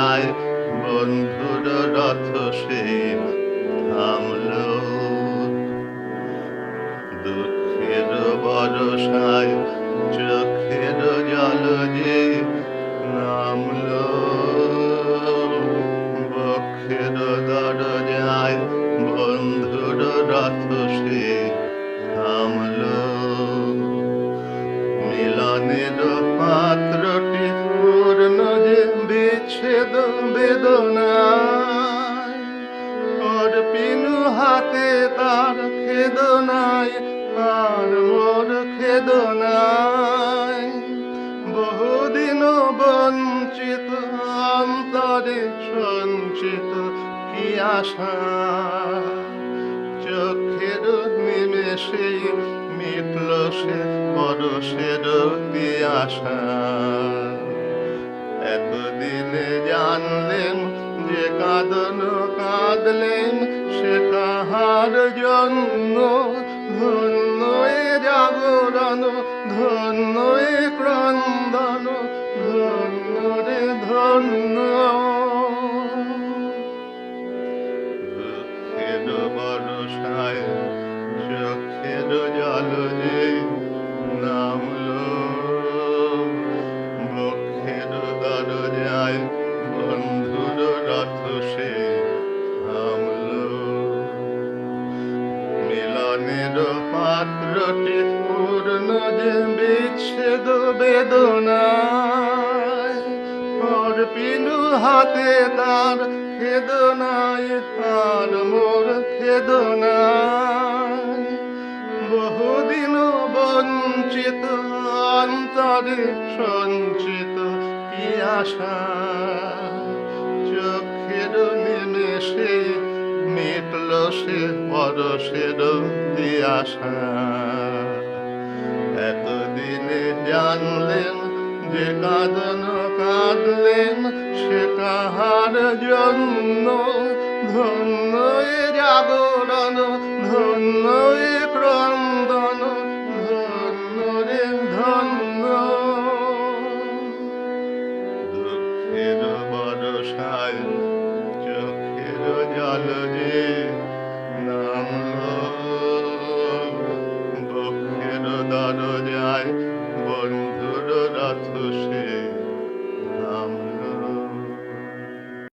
যায় বন্ধুর রথ সে থামলো। দুঃখের বরসায় চোখের জল যে নামলো, বক্ষের দরজায় বন্ধুর রথ সে থামলো। মিলনের পাত্রটি পূর্ণ যে বিচ্ছেদ বেদনায়, ওর পিনু হাতে তার খেদনায় আর মোর খেদনায়। বহুদিন বঞ্চিত অন্তরে সঞ্চিত কি আশা, চোখের নিমেষে মিটল সে পরশের আশা। এতদিনে জানলেন যে কাঁদন কাঁদলেন সে কাহার জন্য, ধন্য এ জাগরণ ধন্য এ ক্রন্দন, ধন্য রে ধন্য। দুঃখের বরসায় চোখের জল যে নামলো, বক্ষের দরজায় বন্ধুর রথ সে থামলো। মিলনের পাত্রটি পূর্ণ যে বিচ্ছেদ বেদনায়, ওর পিনু হাতে তার খেদনায় আর মোর খেদনায়। বহুদিন বঞ্চিত অন্তরে সঞ্চিত কি আশা, চোখের নিমেষে মিটল সে পরশের আশা। এতদিনে জানলেন যে কাঁদন কাঁদলেন সে কাহার জন্য, ধন্য এ জাগরণ ধন্য এ ক্রন্দন, ধন্য রে ধন্য। দুঃখের বরসায় চোখের জল যে